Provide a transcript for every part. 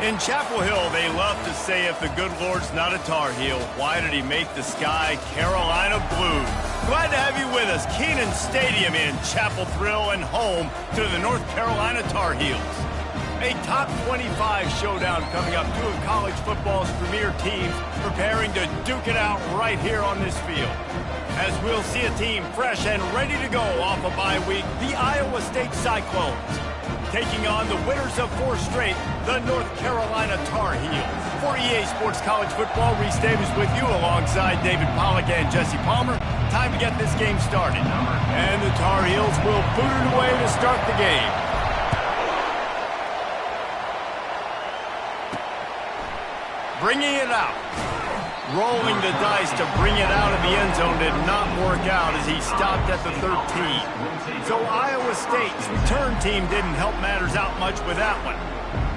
In Chapel Hill, they love to say if the good Lord's not a Tar Heel, why did he make the sky Carolina blue? Glad to have you with us. Kenan Stadium in Chapel Thrill and home to the North Carolina Tar Heels. A top 25 showdown coming up. Two of college football's premier teams preparing to duke it out right here on this field. As we'll see a team fresh and ready to go off a bye week, the Iowa State Cyclones taking on the winners of 4 straight, the North Carolina Tar Heels. For EA Sports College Football, Reese Davis with you alongside David Pollack and Jesse Palmer. Time to get this game started. And the Tar Heels will boot it away to start the game. Bringing it out. Rolling the dice to bring it out of the end zone did not work out as he stopped at the 13. So Iowa State's return team didn't help matters out much with that one.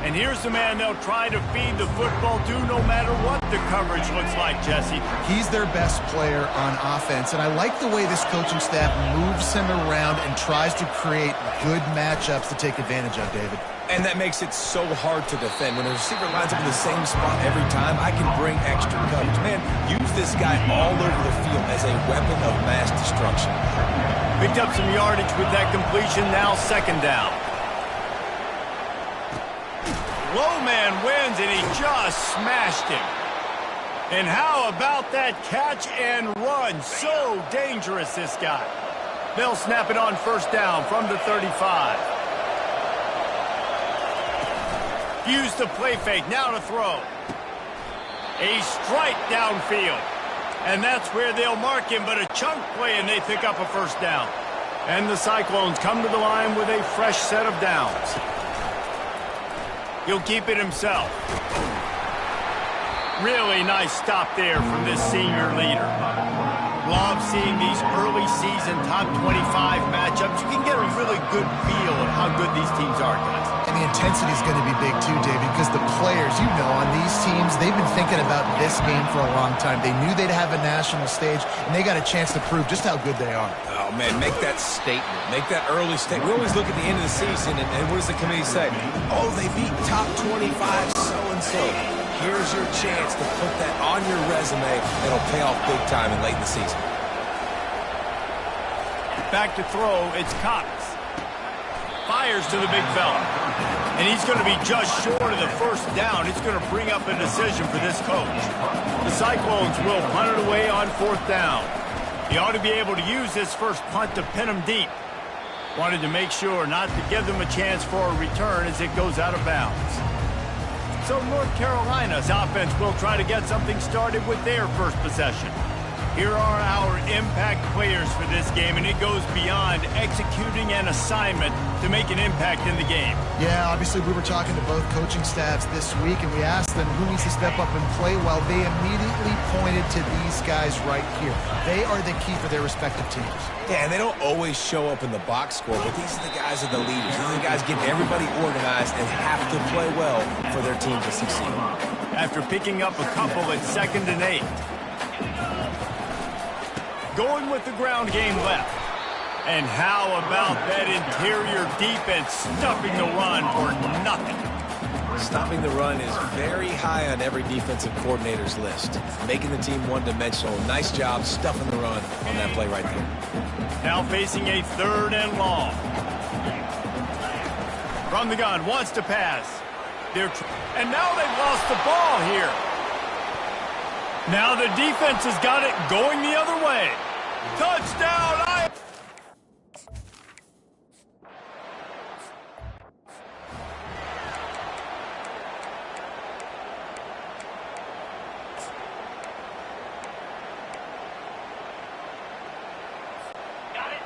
And here's the man they'll try to feed the football to no matter what the coverage looks like, Jesse. He's their best player on offense, and I like the way this coaching staff moves him around and tries to create good matchups to take advantage of, David. And that makes it so hard to defend. When a receiver lines up in the same spot every time, I can bring extra coverage. Man, use this guy all over the field as a weapon of mass destruction. Picked up some yardage with that completion, now second down. Low man wins, and he just smashed him. And how about that catch and run? So dangerous, this guy. They'll snap it on first down from the 35. Use the play fake, now to throw. A strike downfield. And that's where they'll mark him, but a chunk play, and they pick up a first down. And the Cyclones come to the line with a fresh set of downs. He'll keep it himself. Really nice stop there from this senior leader. Love seeing these early season top 25 matchups. You can get a really good feel of how good these teams are, guys. And the intensity is going to be big too, David, because the players, you know, on these teams, they've been thinking about this game for a long time. They knew they'd have a national stage, and they got a chance to prove just how good they are. Oh, man, make that statement. Make that early statement. We always look at the end of the season, and what does the committee say? Oh, they beat top 25 so-and-so. Here's your chance to put that on your resume. It'll pay off big time and late in the season. Back to throw, it's Cox. Fires to the big fella. And he's going to be just short of the first down. It's going to bring up a decision for this coach. The Cyclones will punt it away on fourth down. He ought to be able to use this first punt to pin him deep. Wanted to make sure not to give them a chance for a return as it goes out of bounds. So North Carolina's offense will try to get something started with their first possession. Here are our impact players for this game, and it goes beyond executing an assignment to make an impact in the game. Yeah, obviously we were talking to both coaching staffs this week, and we asked them who needs to step up and play well. They immediately pointed to these guys right here. They are the key for their respective teams. Yeah, and they don't always show up in the box score, but these are the guys that are the leaders. These are the guys getting everybody organized and have to play well for their team to succeed. After picking up a couple at 2nd and 8. Going with the ground game left. And how about that interior defense stuffing the run for nothing? Stopping the run is very high on every defensive coordinator's list. Making the team one-dimensional. Nice job stuffing the run on that play right there. Now facing a 3rd and long. From the gun, wants to pass. And now they've lost the ball here. Now the defense has got it going the other way. Touchdown!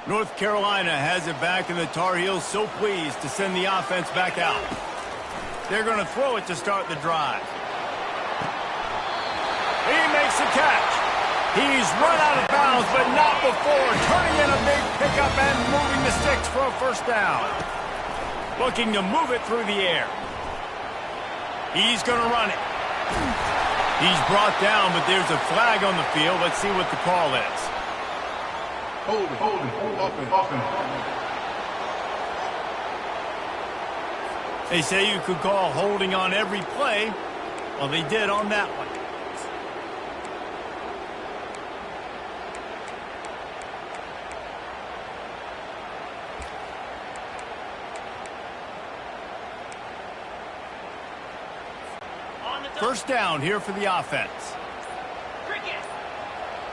North Carolina has it back, and the Tar Heels so pleased to send the offense back out. They're going to throw it to start the drive. He makes the catch. He's run out of bounds, but not before turning in a big pickup and moving the sticks for a first down. Looking to move it through the air. He's going to run it. He's brought down, but there's a flag on the field. Let's see what the call is. Hold it, open. They say you could call holding on every play. Well, they did on that one. First down here for the offense.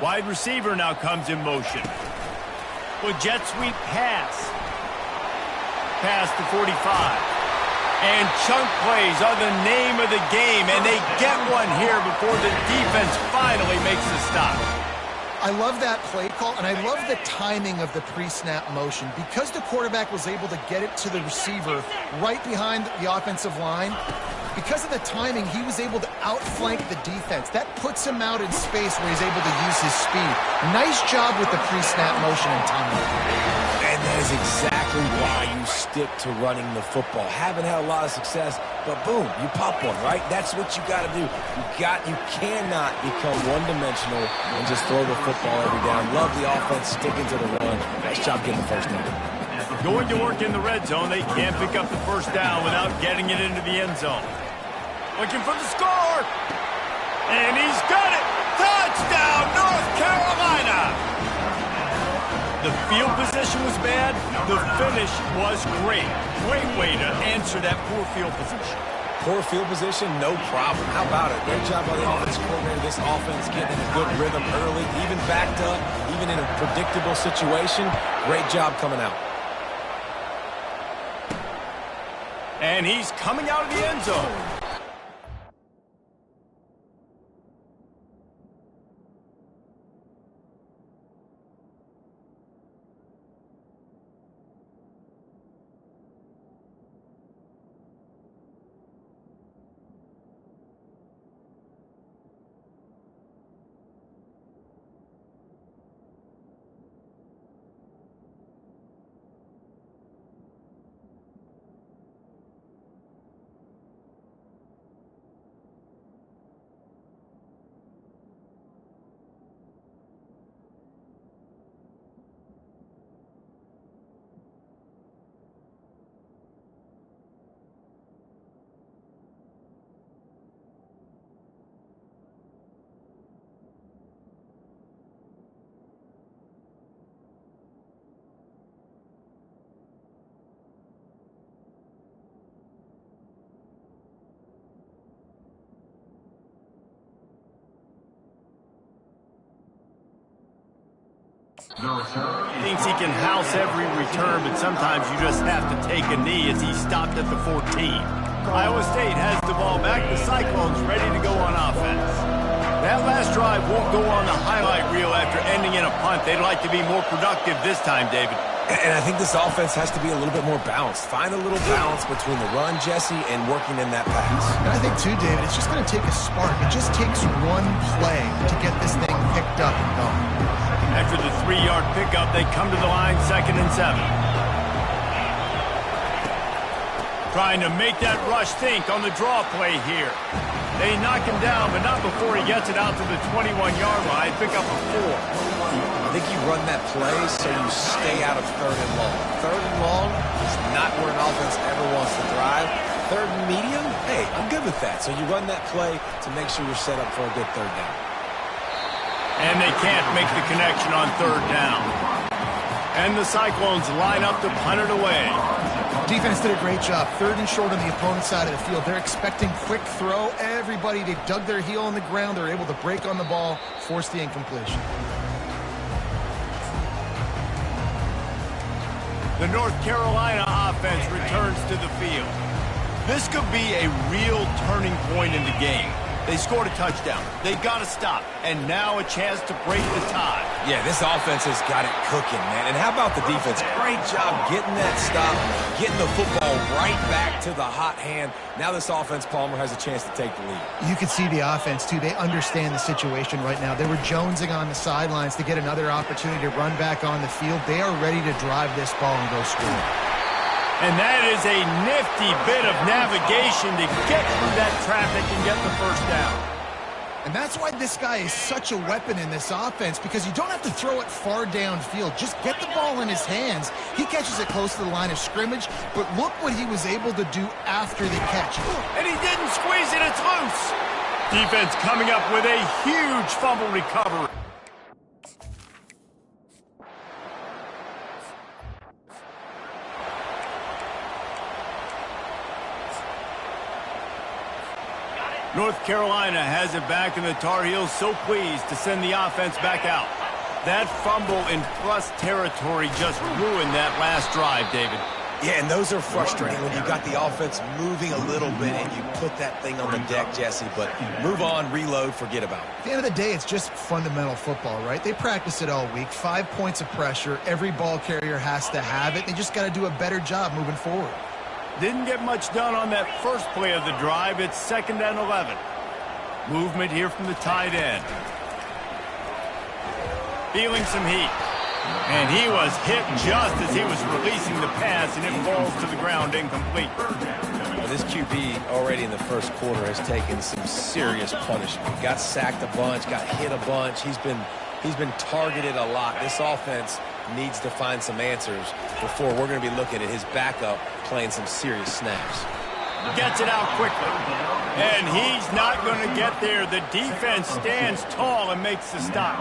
Wide receiver now comes in motion. With jet sweep pass. Pass to 45. And chunk plays are the name of the game, and they get one here before the defense finally makes the stop. I love that play call, and I love the timing of the pre-snap motion. Because the quarterback was able to get it to the receiver right behind the offensive line, because of the timing, he was able to outflank the defense. That puts him out in space where he's able to use his speed. Nice job with the pre-snap motion and timing. And that is exactly why you stick to running the football. Haven't had a lot of success, but boom, you pop one, right? That's what you got to do. You cannot become one-dimensional and just throw the football every down. Love the offense sticking to the run. Nice job getting the first down. Going to work in the red zone, they can't pick up the first down without getting it into the end zone. Looking for the score. And he's got it. Touchdown, North Carolina. The field position was bad. The finish was great. Great way to answer that poor field position. Poor field position, no problem. How about it? Great job by the offensive coordinator. This offense getting in a good rhythm early, even backed up, even in a predictable situation. Great job coming out. And he's coming out of the end zone. Thinks he can house every return, but sometimes you just have to take a knee as he stopped at the 14. Iowa State has the ball back. The Cyclones ready to go on offense. That last drive won't go on the highlight reel after ending in a punt. They'd like to be more productive this time, David. And I think this offense has to be a little bit more balanced. Find a little balance between the run, Jesse, and working in that pass. And I think, too, David, it's just going to take a spark. It just takes one play to get this thing picked up and going. After the 3-yard pickup, they come to the line, 2nd and 7. Trying to make that rush think on the draw play here. They knock him down, but not before he gets it out to the 21-yard line. Pick up a 4. I think you run that play so you stay out of 3rd and long. 3rd and long is not where an offense ever wants to drive. 3rd and medium, hey, I'm good with that. So you run that play to make sure you're set up for a good 3rd down. And they can't make the connection on 3rd down. And the Cyclones line up to punt it away. Defense did a great job. 3rd and short on the opponent's side of the field. They're expecting quick throw. Everybody, they dug their heel on the ground. They're able to break on the ball, force the incompletion. The North Carolina offense returns to the field. This could be a real turning point in the game. They scored a touchdown. They got to stop. And now a chance to break the tie. Yeah, this offense has got it cooking, man. And how about the defense? Great job getting that stop, getting the football right back to the hot hand. Now this offense, Palmer, has a chance to take the lead. You can see the offense, too. They understand the situation right now. They were jonesing on the sidelines to get another opportunity to run back on the field. They are ready to drive this ball and go score. And that is a nifty bit of navigation to get through that traffic and get the first down. And that's why this guy is such a weapon in this offense, because you don't have to throw it far downfield. Just get the ball in his hands. He catches it close to the line of scrimmage, but look what he was able to do after the catch. And he didn't squeeze it, it's loose. Defense coming up with a huge fumble recovery. North Carolina has it back, and the Tar Heels so pleased to send the offense back out. That fumble in plus territory just ruined that last drive, David. Yeah, and those are frustrating when you got the offense moving a little bit and you put that thing on the deck, Jesse. But move on, reload, forget about it. At the end of the day, it's just fundamental football, right? They practice it all week. 5 points of pressure. Every ball carrier has to have it. They just got to do a better job moving forward. Didn't get much done on that first play of the drive. It's 2nd and 11. Movement here from the tight end. Feeling some heat. And he was hit just as he was releasing the pass, and it falls to the ground incomplete. Well, this QB already in the first quarter has taken some serious punishment. Got sacked a bunch, got hit a bunch. He's been targeted a lot. This offense needs to find some answers before we're going to be looking at his backup playing some serious snaps. Gets it out quickly. And he's not going to get there. The defense stands tall and makes the stop.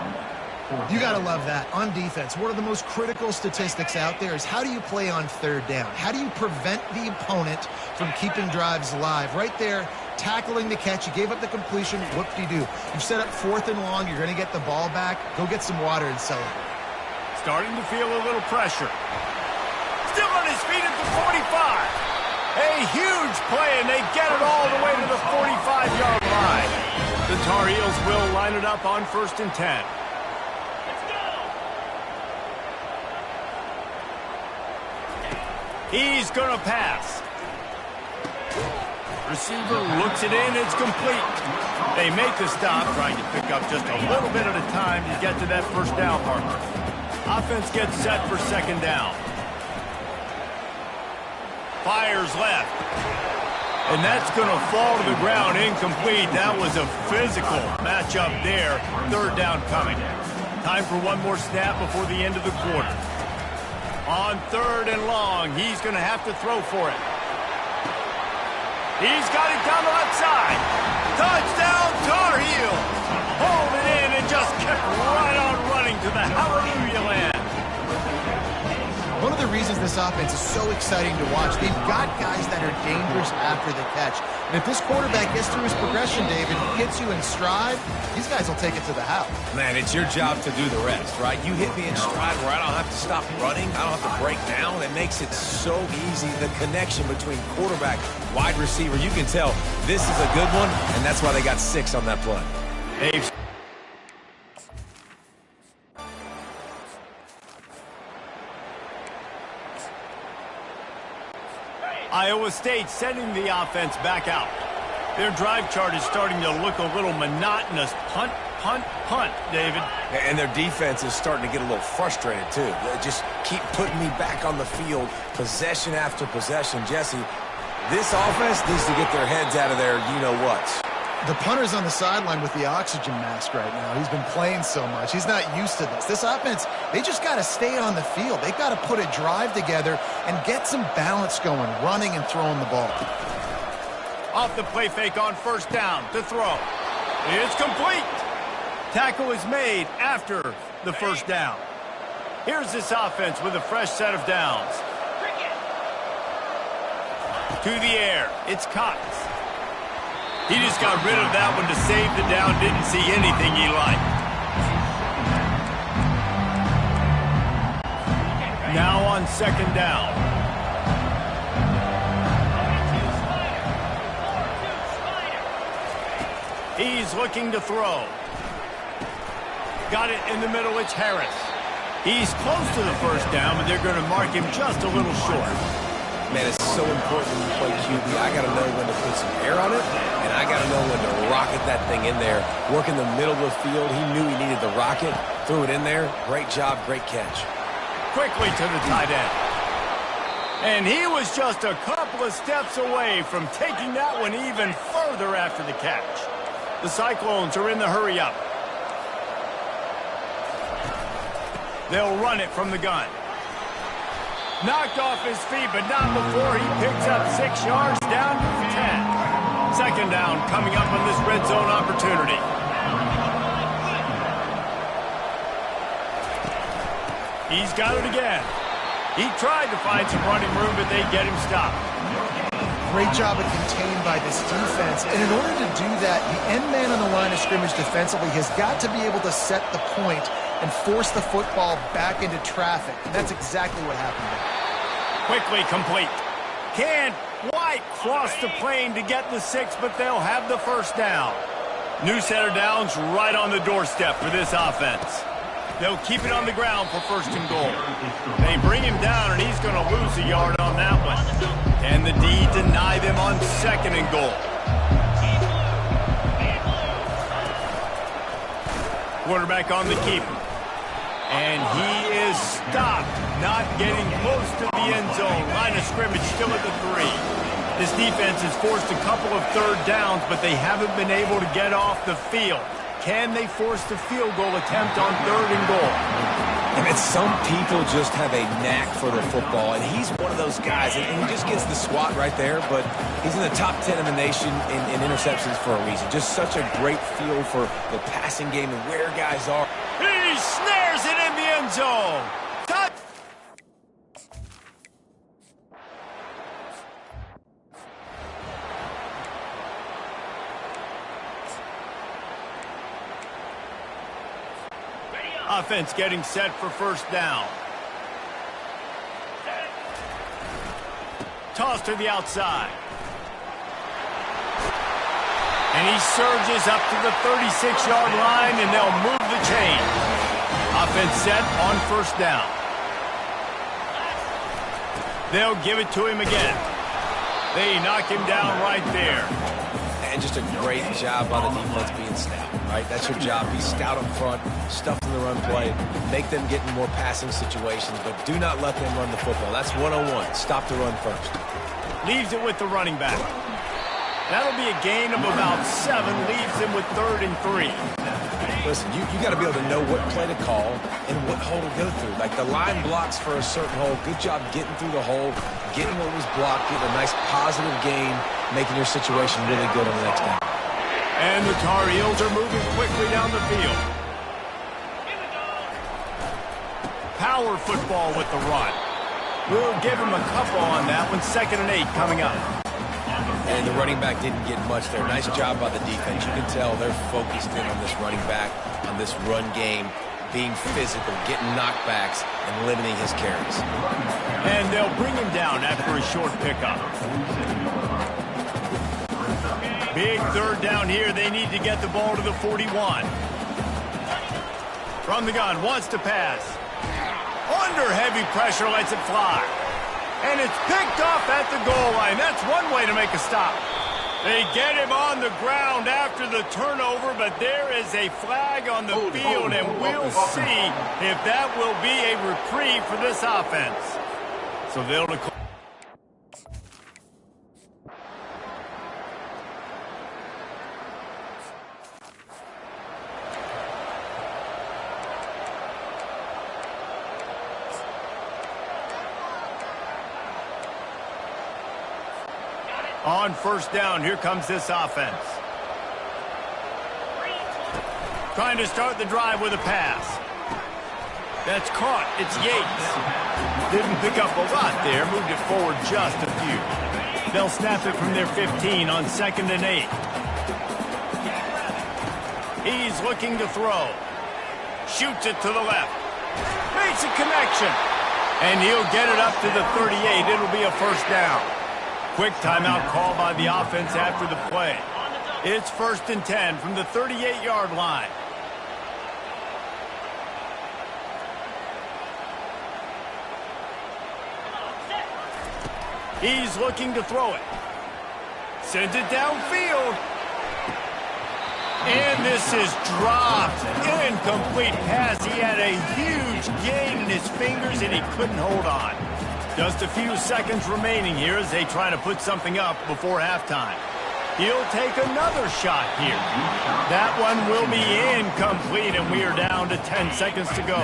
You got to love that. On defense, one of the most critical statistics out there is how do you play on 3rd down? How do you prevent the opponent from keeping drives alive? Right there, tackling the catch. You gave up the completion. What do you do? You've set up 4th and long. You're going to get the ball back. Go get some water and celebrate. Starting to feel a little pressure. Still on his feet at the 45. A huge play, and they get it all the way to the 45-yard line. The Tar Heels will line it up on 1st and 10. He's going to pass. Receiver looks it in. It's complete. They make the stop, trying to pick up just a little bit at a time to get to that 1st down marker. Offense gets set for 2nd down. Fires left. And that's going to fall to the ground incomplete. That was a physical matchup there. 3rd down coming. Time for one more snap before the end of the quarter. On 3rd and long, he's going to have to throw for it. He's got it down the left side. Touchdown, Tar Heels. Hold it in and just kept right on running to the hallelujah land. One of the reasons this offense is so exciting to watch, they've got guys that are dangerous after the catch. And if this quarterback gets through his progression, David, gets you in stride, these guys will take it to the house. Man, it's your job to do the rest, right? You hit me in stride where I don't have to stop running. I don't have to break down. It makes it so easy. The connection between quarterback, wide receiver, you can tell this is a good one, and that's why they got 6 on that play. Dave. Iowa State sending the offense back out. Their drive chart is starting to look a little monotonous. Punt, punt, punt, David. And their defense is starting to get a little frustrated, too. They just keep putting me back on the field, possession after possession. Jesse, this offense needs to get their heads out of their you-know-whats. The punter's on the sideline with the oxygen mask right now. He's been playing so much. He's not used to this. This offense, they just got to stay on the field. They've got to put a drive together and get some balance going, running and throwing the ball. Off the play fake on 1st down to throw. It's complete. Tackle is made after the 1st down. Here's this offense with a fresh set of downs. To the air. It's Cox. He just got rid of that one to save the down. Didn't see anything he liked. Now on 2nd down. He's looking to throw. Got it in the middle. It's Harris. He's close to the 1st down, but they're going to mark him just a little short. Man, it's so important when you play QB. I got to know when to put some air on it, and I got to know when to rocket that thing in there. Work in the middle of the field. He knew he needed the rocket. Threw it in there. Great job, great catch. Quickly to the tight end. And he was just a couple of steps away from taking that one even further after the catch. The Cyclones are in the hurry-up. They'll run it from the gun. Knocked off his feet, but not before he picks up 6 yards down to 10. Second down coming up on this red zone opportunity. He's got it again. He tried to find some running room, but they get him stopped. Great job of contained by this defense. And in order to do that, the end man on the line of scrimmage defensively has got to be able to set the point and force the football back into traffic. And that's exactly what happened there. Quickly complete. Can't quite cross the plane to get the 6, but they'll have the first down. New set of downs right on the doorstep for this offense. They'll keep it on the ground for first and goal. They bring him down, and he's going to lose a yard on that one. And the D deny them on second and goal. Quarterback on the keeper. And he is stopped, not getting close to the end zone. Line of scrimmage still at the 3. This defense has forced a couple of third downs, but they haven't been able to get off the field. Can they force the field goal attempt on third and goal? And some people just have a knack for the football, and he's one of those guys, and he just gets the swat right there, but he's in the top 10 in the nation in interceptions for a reason. Just such a great feel for the passing game and where guys are. He snares it in the end zone. Touch! Offense getting set for first down. Toss to the outside. And he surges up to the 36-yard line, and they'll move the chain. Offense set on first down. They'll give it to him again. They knock him down right there. And just a great job by the defense being stout, right? That's your job. Be stout up front, stuff in the run play, make them get in more passing situations, but do not let them run the football. That's 101. Stop the run first. Leaves it with the running back. That'll be a gain of about 7. Leaves him with 3rd and 3. Listen, you got to be able to know what play to call and what hole to go through. Like the line blocks for a certain hole. Good job getting through the hole, getting what was blocked, getting a nice positive gain, making your situation really good on the next down. And the Tar Heels are moving quickly down the field. Power football with the run. We'll give him a couple on that one. 2nd and 8 coming up. And the running back didn't get much there. Nice job by the defense. You can tell they're focused in on this running back, on this run game, being physical, getting knockbacks, and limiting his carries. And they'll bring him down after a short pickup. Big third down here. They need to get the ball to the 41. From the gun, wants to pass. Under heavy pressure, lets it fly. And it's picked off at the goal line. That's one way to make a stop. They get him on the ground after the turnover, but there is a flag on the field, and we'll see if that will be a reprieve for this offense. So they'll declare. On first down, here comes this offense. Trying to start the drive with a pass. That's caught. It's Yates. Didn't pick up a lot there. Moved it forward just a few. They'll snap it from their 15 on 2nd and 8. He's looking to throw. Shoots it to the left. Makes a connection. And he'll get it up to the 38. It'll be a first down. Quick timeout call by the offense after the play. It's 1st and 10 from the 38-yard line. He's looking to throw it. Sends it downfield. And this is dropped. Incomplete pass. He had a huge gain in his fingers, and he couldn't hold on. Just a few seconds remaining here as they try to put something up before halftime. He'll take another shot here. That one will be incomplete, and we are down to 10 seconds to go.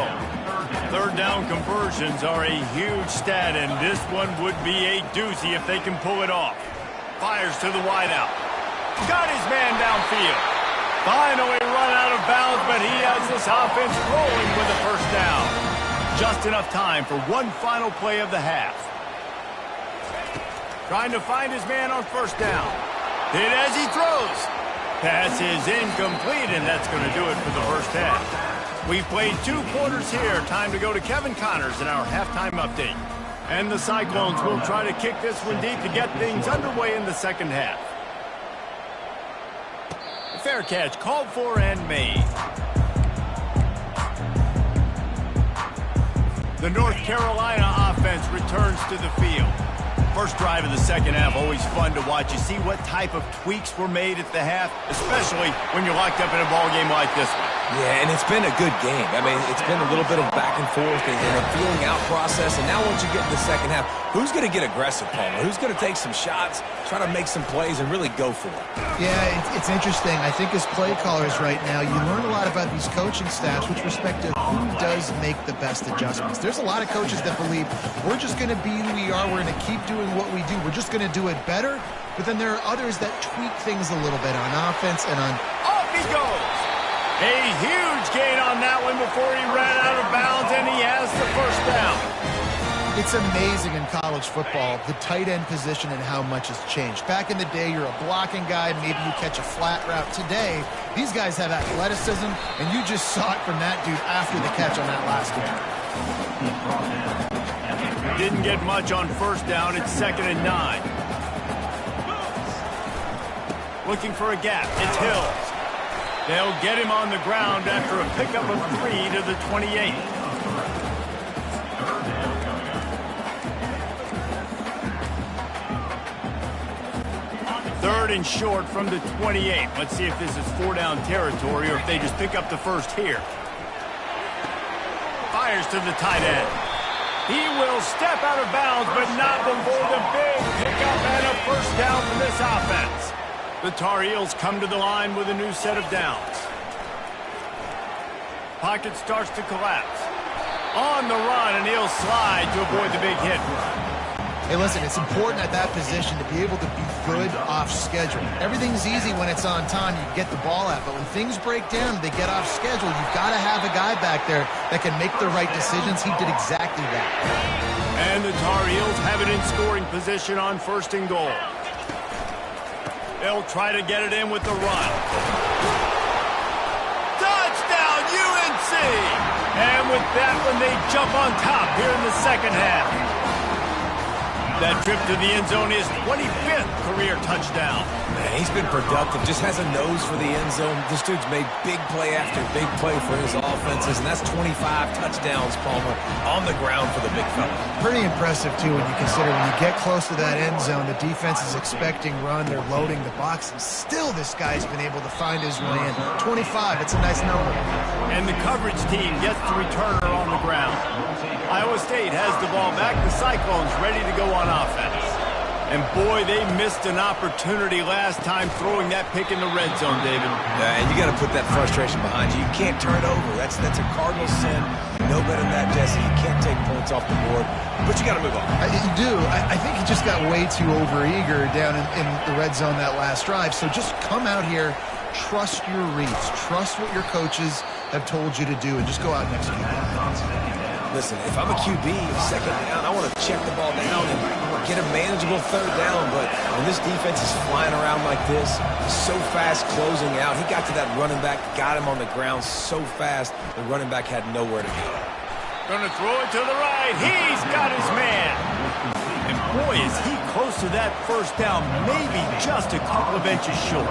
Third down conversions are a huge stat, and this one would be a doozy if they can pull it off. Fires to the wideout. Got his man downfield. Finally run out of bounds, but he has this offense rolling with a first down. Just enough time for one final play of the half. Trying to find his man on first down. Hit as he throws. Pass is incomplete, and that's going to do it for the first half. We've played 2 quarters here. Time to go to Kevin Connors in our halftime update. And the Cyclones will try to kick this one deep to get things underway in the second half. Fair catch called for and made. The North Carolina offense returns to the field. First drive of the second half, always fun to watch. You see what type of tweaks were made at the half, especially when you're locked up in a ball game like this one. Yeah, and it's been a good game. I mean, it's been a little bit of back and forth and a feeling out process. And now once you get in the second half, who's going to get aggressive, Palmer? Who's going to take some shots, try to make some plays, and really go for it? Yeah, it's interesting. I think as play callers right now, you learn a lot about these coaching staffs with respect to who does make the best adjustments. There's a lot of coaches that believe we're just going to be who we are. We're going to keep doing what we do. We're just going to do it better. But then there are others that tweak things a little bit on offense and on... Off he goes! A huge gain on that one before he ran out of bounds, and he has the first down. It's amazing in college football, the tight end position and how much has changed. Back in the day, you're a blocking guy, maybe you catch a flat route. Today, these guys have athleticism, and you just saw it from that dude after the catch on that last one. Didn't get much on first down. It's 2nd and 9. Looking for a gap. It's Hills. They'll get him on the ground after a pickup of 3 to the 28. Third and short from the 28. Let's see if this is 4-down territory or if they just pick up the first here. Fires to the tight end. He will step out of bounds, but not before the big pickup and a first down for this offense. The Tar Heels come to the line with a new set of downs. Pocket starts to collapse. On the run, and he'll slide to avoid the big hit. Hey, listen, it's important at that position to be able to be good off schedule. Everything's easy when it's on time. You get the ball out. But when things break down, they get off schedule. You've got to have a guy back there that can make the right decisions. He did exactly that. And the Tar Heels have it in scoring position on 1st and goal. They'll try to get it in with the run. Touchdown, UNC! And with that one, they jump on top here in the second half. That trip to the end zone is 25th career touchdown. Man, he's been productive, just has a nose for the end zone. This dude's made big play after big play for his offenses, and that's 25 touchdowns, Palmer, on the ground for the big fella. Pretty impressive, too, when you consider when you get close to that end zone, the defense is expecting run, they're loading the box, and still this guy's been able to find his way in. 25, it's a nice number. And the coverage team gets the returner on the ground. Iowa State has the ball back. The Cyclones ready to go on offense. And boy, they missed an opportunity last time throwing that pick in the red zone, David. And you got to put that frustration behind you. You can't turn over. That's a cardinal sin. No better than that, Jesse. You can't take points off the board. But you got to move on. You do. I think he just got way too overeager down in the red zone that last drive. So just come out here, trust your reads, trust what your coaches have told you to do, and just go out and execute that. Listen, if I'm a QB, 2nd down, I want to check the ball down and get a manageable 3rd down. But when this defense is flying around like this, so fast closing out, he got to that running back, got him on the ground so fast, the running back had nowhere to go. Gonna throw it to the right. He's got his man. And boy, is he close to that first down, maybe just a couple of inches short.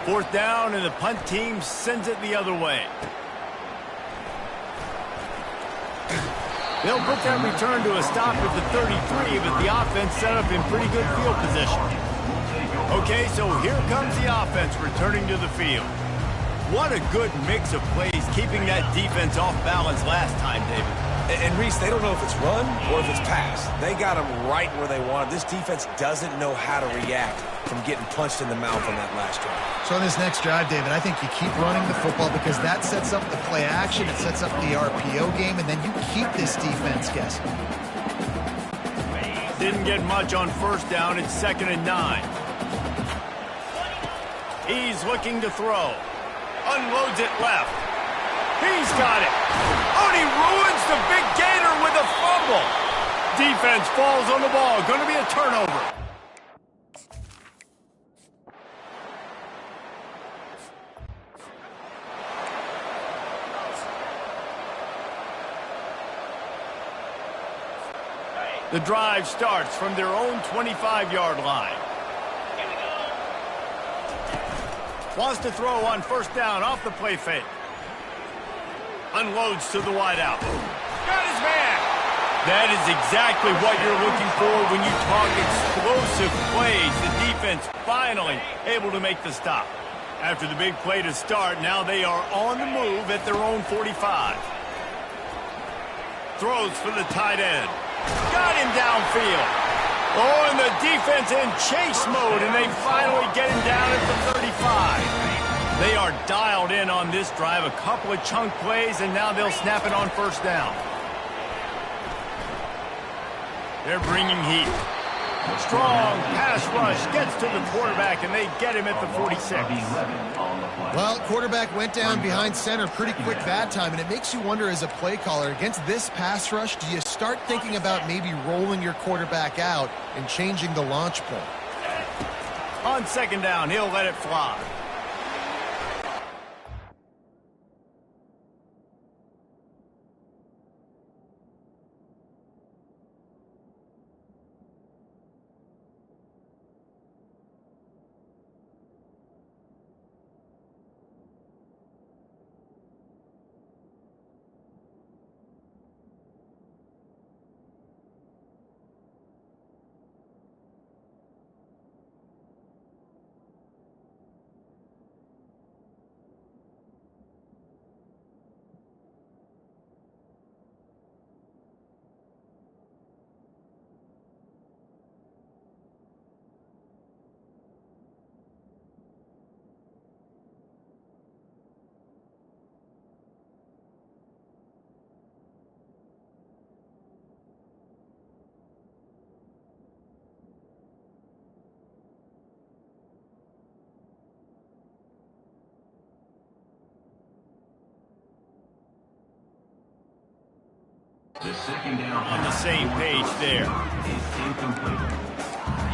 4th down, and the punt team sends it the other way. They'll put that return to a stop at the 33, but the offense set up in pretty good field position. Okay, so here comes the offense returning to the field. What a good mix of plays, keeping that defense off balance last time, David. And Reese, they don't know if it's run or if it's pass. They got them right where they want it. This defense doesn't know how to react from getting punched in the mouth on that last drive. So on this next drive, David, I think you keep running the football because that sets up the play action, it sets up the RPO game, and then you keep this defense guessing. Didn't get much on first down. It's 2nd and 9. He's looking to throw. Unloads it left. He's got it. Oh, and he ruins the big gainer with a fumble. Defense falls on the ball. Going to be a turnover. The drive starts from their own 25-yard line. Wants to throw on first down off the play fake. Unloads to the wideout. Got his man. That is exactly what you're looking for when you talk explosive plays. The defense finally able to make the stop. After the big play to start, now they are on the move at their own 45. Throws for the tight end. Got him downfield. Oh, and the defense in chase mode, and they finally get him down at the 35. They are dialed in on this drive. A couple of chunk plays, and now they'll snap it on first down. They're bringing heat. Strong pass rush gets to the quarterback, and they get him at the 46. Well, quarterback went down behind center pretty quick that time, and it makes you wonder as a play caller, against this pass rush, do you start thinking about maybe rolling your quarterback out and changing the launch point? On 2nd down, he'll let it fly. The second down On the same page there. is incomplete.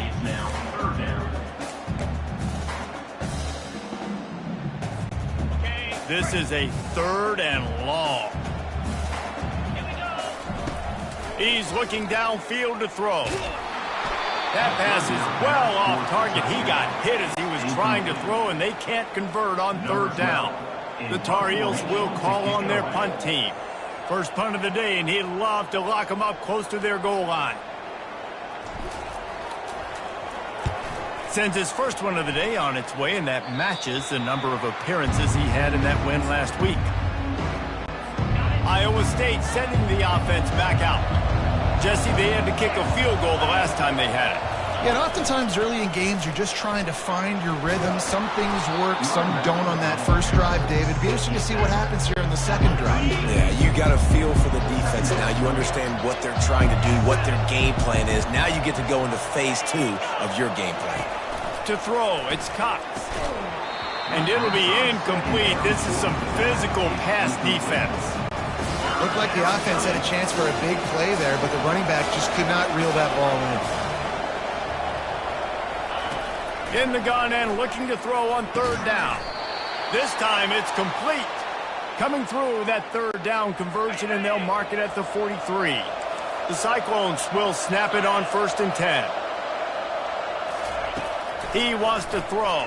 It's now 3rd down. This is a 3rd and long. He's looking downfield to throw. That pass is well off target. He got hit as he was trying to throw, and they can't convert on 3rd down. The Tar Heels will call on their punt team. First punt of the day, and he'd love to lock them up close to their goal line. Sends his first one of the day on its way, and that matches the number of appearances he had in that win last week. Iowa State sending the offense back out. Jesse, they had to kick a field goal the last time they had it. Yeah, and oftentimes early in games, you're just trying to find your rhythm. Some things work, some don't on that first drive, David. It'd be interesting to see what happens here in the second drive. Yeah, you got a feel for the defense now. You understand what they're trying to do, what their game plan is. Now you get to go into phase 2 of your game plan. To throw, it's Cox. And it'll be incomplete. This is some physical pass defense. Looked like the offense had a chance for a big play there, but the running back just could not reel that ball in. In the gun and looking to throw on 3rd down. This time it's complete. Coming through that 3rd down conversion, and they'll mark it at the 43. The Cyclones will snap it on 1st and 10. He wants to throw.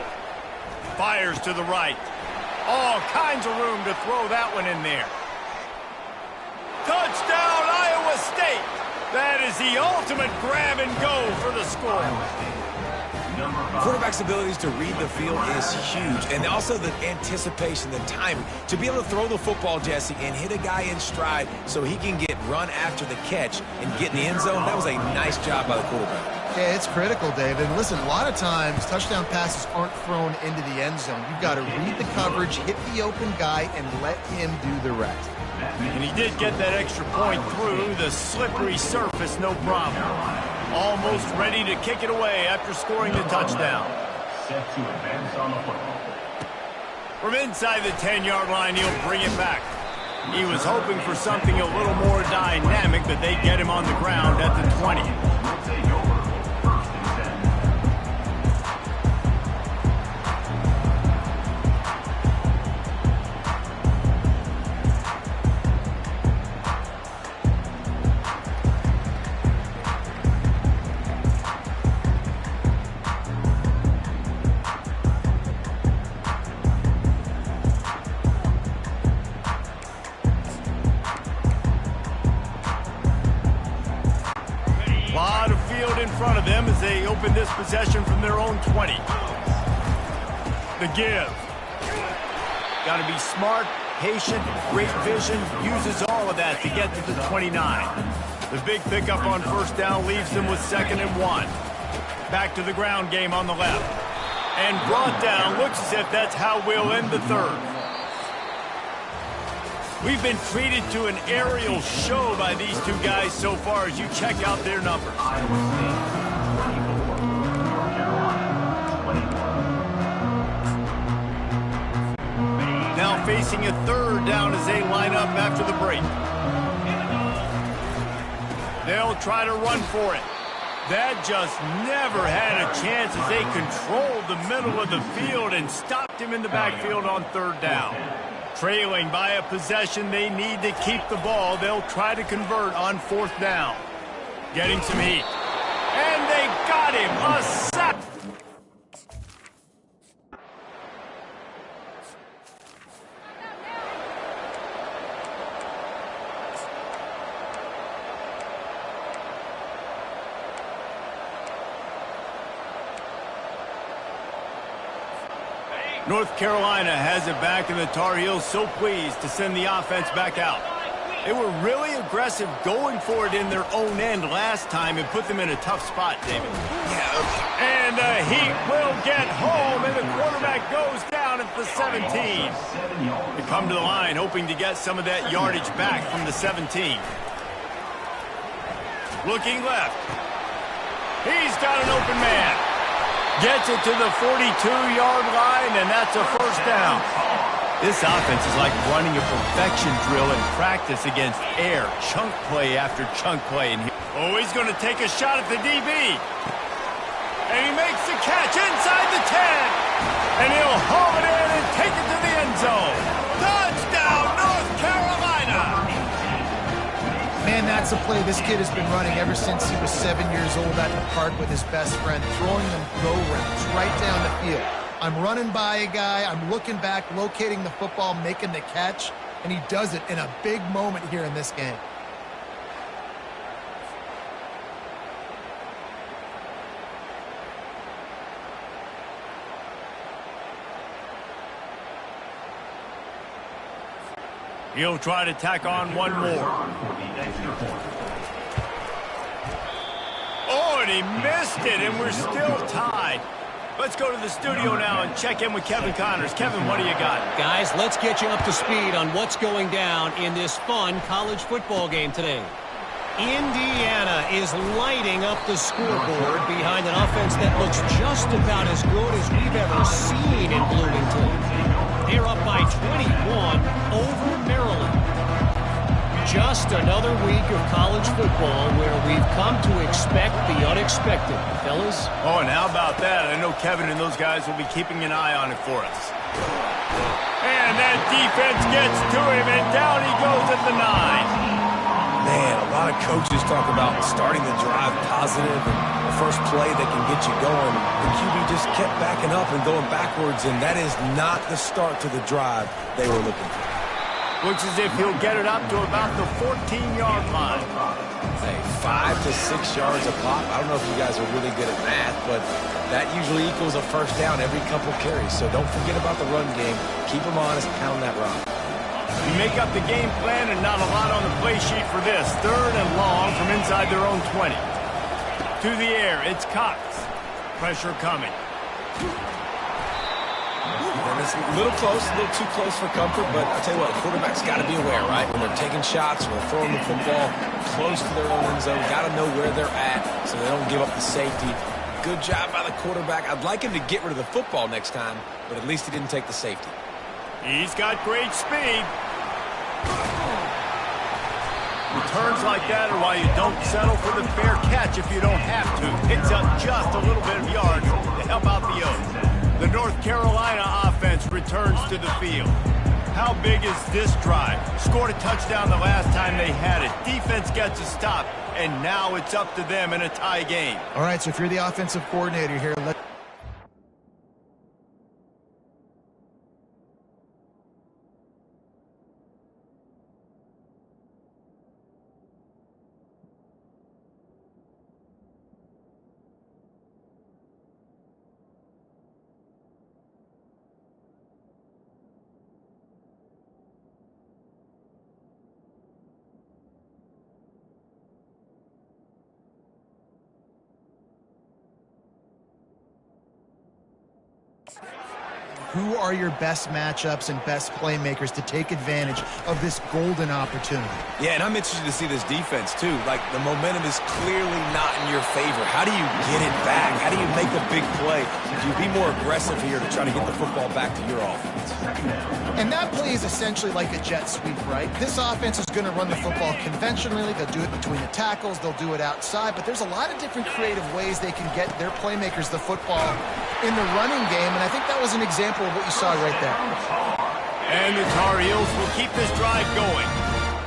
Fires to the right. All kinds of room to throw that one in there. Touchdown, Iowa State. That is the ultimate grab and go for the score. Quarterback's abilities to read the field is huge, and also the anticipation, the timing. To be able to throw the football, Jesse, and hit a guy in stride so he can get run after the catch and get in the end zone, that was a nice job by the quarterback. Yeah, it's critical, David. And listen, a lot of times touchdown passes aren't thrown into the end zone. You've got to read the coverage, hit the open guy, and let him do the rest. And he did get that extra point through the slippery surface, no problem. Almost ready to kick it away after scoring the touchdown. Set to advance on the football. From inside the 10-yard line, he'll bring it back. He was hoping for something a little more dynamic, but they get him on the ground at the 20. We'll take over. First and 10. In front of them as they open this possession from their own 20. The give. Got to be smart, patient, great vision, uses all of that to get to the 29. The big pickup on first down leaves them with 2nd and 1. Back to the ground game on the left. And brought down, looks as if that's how we'll end the third. We've been treated to an aerial show by these two guys so far as you check out their numbers. Iowa State 24. North Carolina 21. Now facing a third down as they line up after the break. They'll try to run for it. That just never had a chance as they controlled the middle of the field and stopped him in the backfield on third down. Trailing by a possession, they need to keep the ball. They'll try to convert on 4th down. Getting some heat. And they got him. A sack. North Carolina has it back, and the Tar Heels so pleased to send the offense back out. They were really aggressive going for it in their own end last time and put them in a tough spot, David. Yeah. And the Heat will get home, and the quarterback goes down at the 17. They come to the line hoping to get some of that yardage back from the 17. Looking left. He's got an open man. Gets it to the 42-yard line, and that's a first down. This offense is like running a perfection drill in practice against air. Chunk play after chunk play. Oh, he's going to take a shot at the DB. And he makes the catch inside the 10. And he'll haul it in and take it to the end zone. Touchdown, North Carolina! Man, that's a play this kid has been running ever since he was 7 years old at the park with his best friend, throwing them go routes right down the field. I'm running by a guy, I'm looking back, locating the football, making the catch, and he does it in a big moment here in this game. He'll try to tack on one more. Oh, and he missed it, and we're still tied. Let's go to the studio now and check in with Kevin Connors. Kevin, what do you got? Guys, let's get you up to speed on what's going down in this fun college football game today. Indiana is lighting up the scoreboard behind an offense that looks just about as good as we've ever seen in Bloomington. They're up by 21 over Maryland. Just another week of college football where we've come to expect the unexpected, fellas. Oh, and how about that? I know Kevin and those guys will be keeping an eye on it for us. And that defense gets to him, and down he goes at the 9. Man, a lot of coaches talk about starting the drive positive and the first play that can get you going. The QB just kept backing up and going backwards, and that is not the start to the drive they were looking for. Looks as if he'll get it up to about the 14-yard line. Hey, 5 to 6 yards a pop. I don't know if you guys are really good at math, but that usually equals a first down every couple carries. So don't forget about the run game. Keep them honest, pound that rock. You make up the game plan and not a lot on the play sheet for this. 3rd and long from inside their own 20. To the air, it's Cox. Pressure coming. And it's a little close, a little too close for comfort, but I'll tell you what, the quarterback's got to be aware, right? When they're taking shots, when they're throwing the football close to their own end zone, got to know where they're at so they don't give up the safety. Good job by the quarterback. I'd like him to get rid of the football next time, but at least he didn't take the safety. He's got great speed. Returns like that are why you don't settle for the fair catch if you don't have to. Picks up just a little bit of yards to help out the O's. The North Carolina offense returns to the field. How big is this drive? Scored a touchdown the last time they had it. Defense gets a stop, and now it's up to them in a tie game. All right, so if you're the offensive coordinator here, who are your best matchups and best playmakers to take advantage of this golden opportunity? Yeah, and I'm interested to see this defense, too. Like, the momentum is clearly not in your favor. How do you get it back? How do you make a big play? Do you be more aggressive here to try to get the football back to your offense? And that play is essentially like a jet sweep, right? This offense is going to run the football conventionally. They'll do it between the tackles. They'll do it outside. But there's a lot of different creative ways they can get their playmakers the football in the running game. And I think that was an example of what you saw right there. And the Tar Heels will keep this drive going.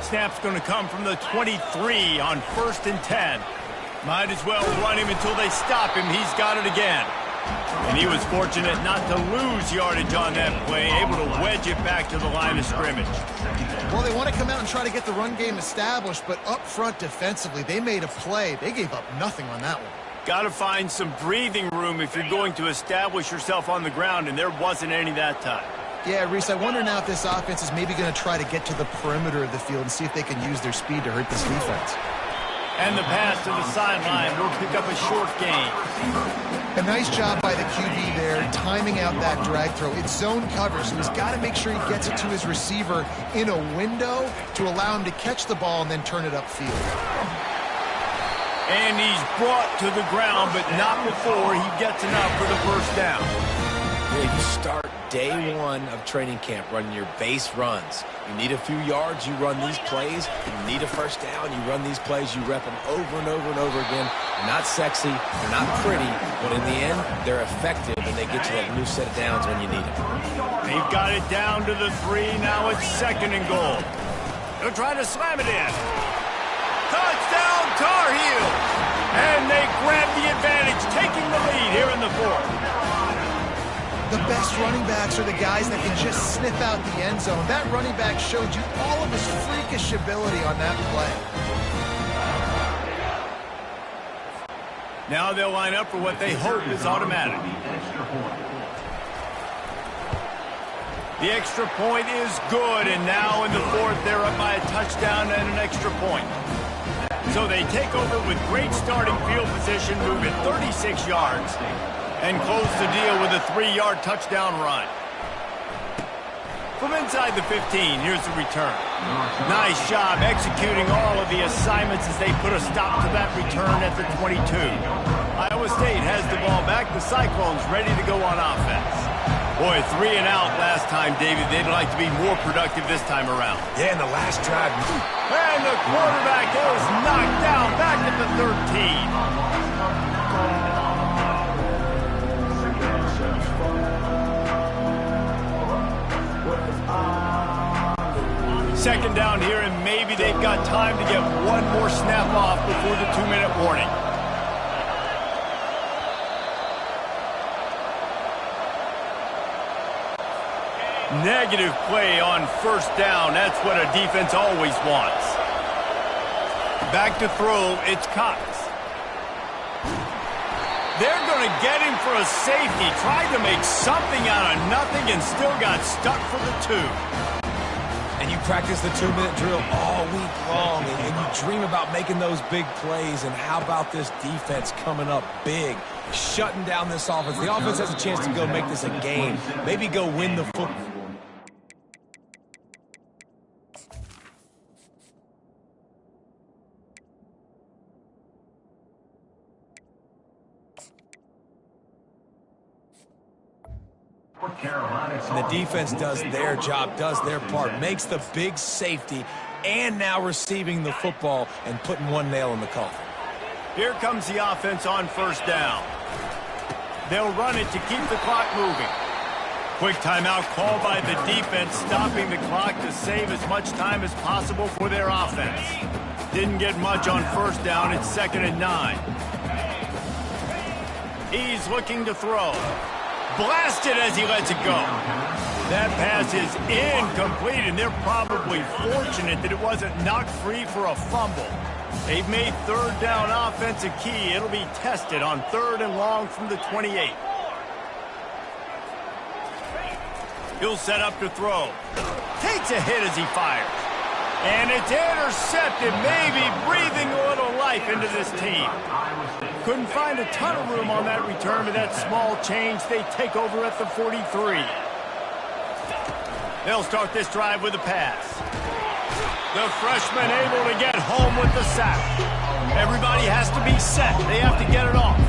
Snap's going to come from the 23 on 1st and 10. Might as well run him until they stop him. He's got it again. And he was fortunate not to lose yardage on that play, able to wedge it back to the line of scrimmage. Well, they want to come out and try to get the run game established, but up front defensively, they made a play. They gave up nothing on that one. Got to find some breathing room if you're going to establish yourself on the ground, and there wasn't any that time. Yeah, Reese, I wonder now if this offense is maybe going to try to get to the perimeter of the field and see if they can use their speed to hurt this defense. And the pass to the sideline will pick up a short gain. A nice job by the QB there, timing out that drag throw. It's zone cover, so he's got to make sure he gets it to his receiver in a window to allow him to catch the ball and then turn it upfield. And he's brought to the ground, but not before he gets enough for the first down. Yeah, you start day one of training camp running your base runs. You need a few yards, you run these plays. You need a first down, you run these plays. You rep them over and over and over again. They're not sexy, they're not pretty, but in the end, they're effective, and they get you that new set of downs when you need it. They've got it down to the 3. Now it's 2nd and goal. They're trying to slam it in. Touchdown, Tar Heels! And they grab the advantage, taking the lead here in the 4th. The best running backs are the guys that can just sniff out the end zone. That running back showed you all of his freakish ability on that play. Now they'll line up for what they hope is automatic. The extra point is good, and now in the 4th, they're up by a touchdown and an extra point. So they take over with great starting field position, moving 36 yards. And close the deal with a 3-yard touchdown run. From inside the 15, here's the return. Nice job executing all of the assignments as they put a stop to that return at the 22. Iowa State has the ball back. The Cyclones ready to go on offense. Boy, 3 and out last time, David. They'd like to be more productive this time around. Yeah, in the last drive. And the quarterback is knocked down back at the 13. 2nd down here, and maybe they've got time to get one more snap off before the 2-minute warning. Negative play on 1st down. That's what a defense always wants. Back to throw, it's Cox. They're going to get him for a safety. Tried to make something out of nothing and still got stuck for the 2. And you practice the 2-minute drill all week long, and you dream about making those big plays. And how about this defense coming up big, shutting down this offense? The offense has a chance to go make this a game, maybe go win the football. And the defense does their job, does their part, makes the big safety, and now receiving the football and putting one nail in the coffin. Here comes the offense on first down. They'll run it to keep the clock moving. Quick timeout called by the defense, stopping the clock to save as much time as possible for their offense. Didn't get much on first down. It's 2nd and 9. He's looking to throw. Blasted as he lets it go. That pass is incomplete, and they're probably fortunate that it wasn't knocked free for a fumble. They've made third down offense a key. It'll be tested on 3rd and long from the 28. He'll set up to throw. Takes a hit as he fires. And it's intercepted, maybe breathing a little life into this team. Couldn't find a ton of room on that return, but that small change, they take over at the 43. They'll start this drive with a pass. The freshman able to get home with the sack. Everybody has to be set. They have to get it off.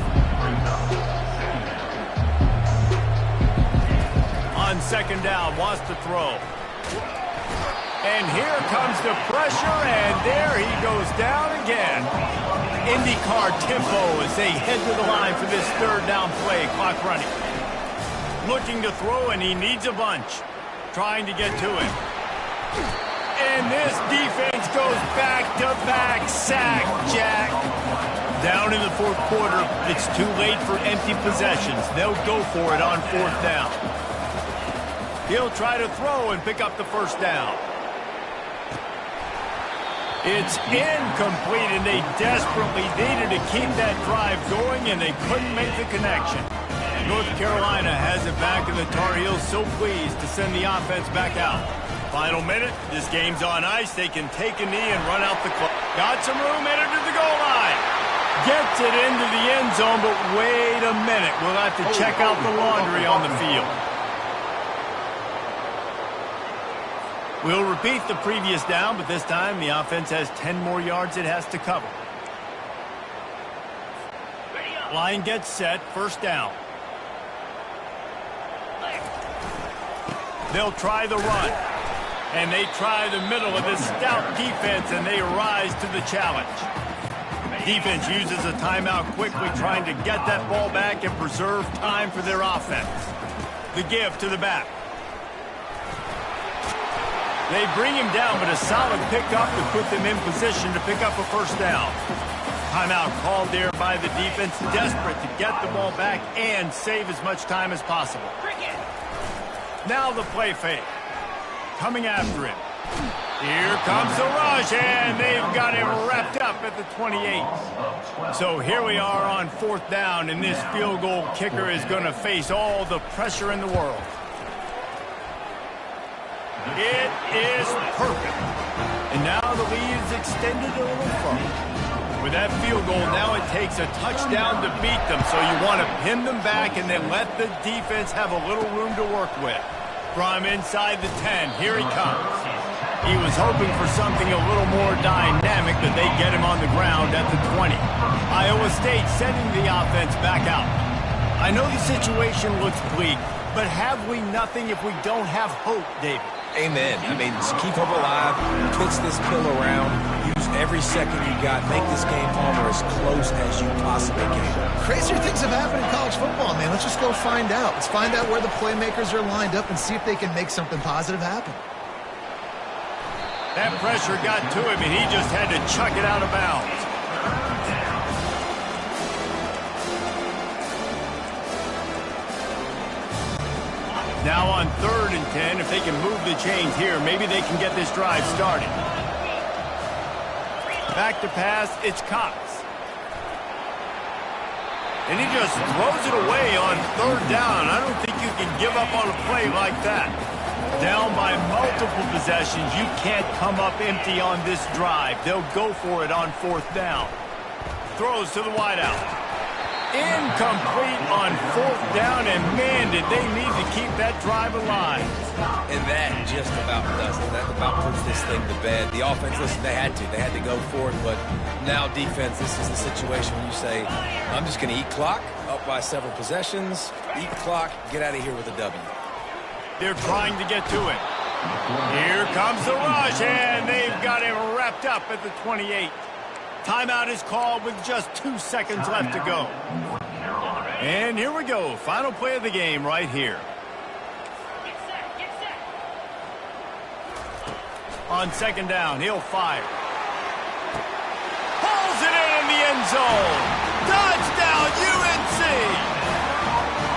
On 2nd down, wants to throw. And here comes the pressure, and there he goes down again. IndyCar tempo as they head to the line for this 3rd down play, clock running. Looking to throw, and he needs a bunch. Trying to get to it. And this defense goes back-to-back sack, Jack. Down in the 4th quarter, it's too late for empty possessions. They'll go for it on 4th down. He'll try to throw and pick up the 1st down. It's incomplete, and they desperately needed to keep that drive going, and they couldn't make the connection. North Carolina has it back, and the Tar Heels so pleased to send the offense back out. Final minute, this game's on ice. They can take a knee and run out the clock. Got some room, headed to the goal line. Gets it into the end zone, but wait a minute. We'll have to check out the laundry on the field. We'll repeat the previous down, but this time the offense has 10 more yards it has to cover. Line gets set, 1st down. They'll try the run. And they try the middle of this stout defense, and they rise to the challenge. Defense uses a timeout quickly, trying to get that ball back and preserve time for their offense. The give to the back. They bring him down, but a solid pickup to put them in position to pick up a 1st down. Timeout called there by the defense, desperate to get the ball back and save as much time as possible. Now the play fake. Coming after him. Here comes the rush, and they've got him wrapped up at the 28. So here we are on 4th down, and this field goal kicker is going to face all the pressure in the world. It is perfect. And now the lead is extended a little further. With that field goal, now it takes a touchdown to beat them, so you want to pin them back and then let the defense have a little room to work with. From inside the 10, here he comes. He was hoping for something a little more dynamic, but they get him on the ground at the 20. Iowa State sending the offense back out. I know the situation looks bleak, but have we nothing if we don't have hope, David? Amen. I mean, just keep hope alive, pitch this pill around, use every second you got, make this game home or as close as you possibly can. Crazier things have happened in college football, man. Let's just go find out. Let's find out where the playmakers are lined up and see if they can make something positive happen. That pressure got to him, and he just had to chuck it out of bounds. Now on 3rd and 10, if they can move the chains here, maybe they can get this drive started. Back to pass, it's Cox. And he just throws it away on third down. I don't think you can give up on a play like that. Down by multiple possessions, you can't come up empty on this drive. They'll go for it on fourth down. Throws to the wideout. Incomplete on fourth down, and man, did they need to keep that drive alive. And that just about does it. That about puts this thing to bed. The offense, listen, they had to go for it, but now defense, this is the situation when you say, I'm just going to eat clock, up by several possessions, eat clock, get out of here with a W. They're trying to get to it. Here comes the rush, and they've got him wrapped up at the 28. Timeout is called with just 2 seconds left to go. And here we go. Final play of the game right here. On second down, he'll fire. Pulls it in the end zone. Touchdown, UNC!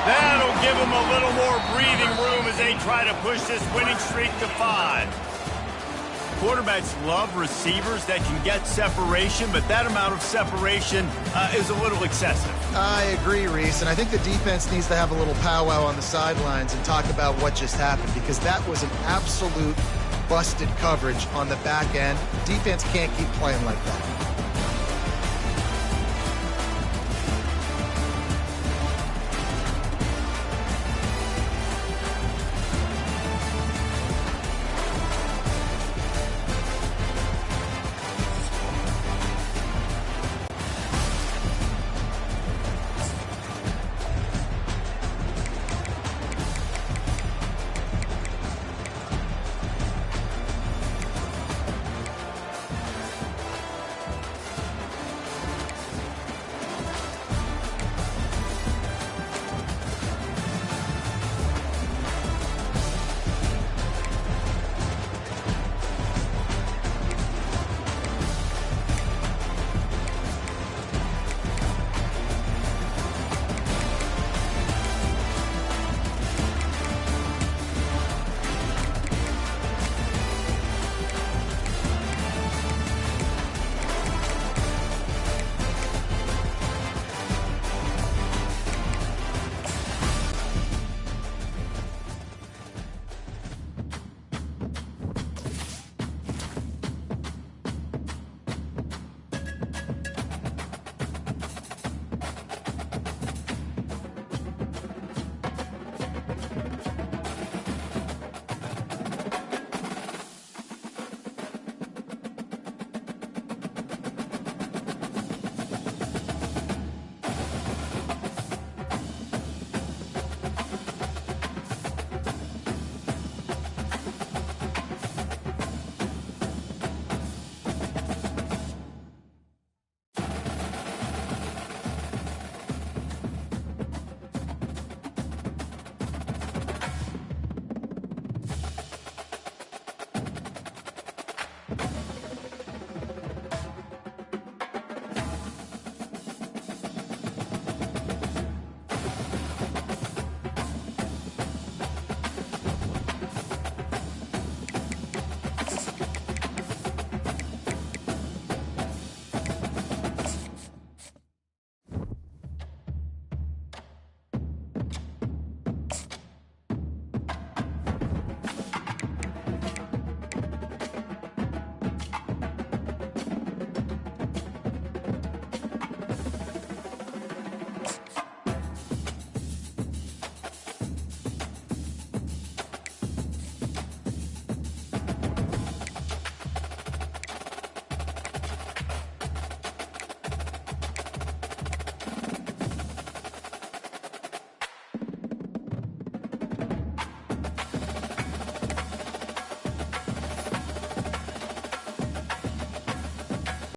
That'll give them a little more breathing room as they try to push this winning streak to 5. Quarterbacks love receivers that can get separation, but that amount of separation is a little excessive. I agree, Reese, and I think the defense needs to have a little powwow on the sidelines and talk about what just happened, because that was an absolute busted coverage on the back end. Defense can't keep playing like that.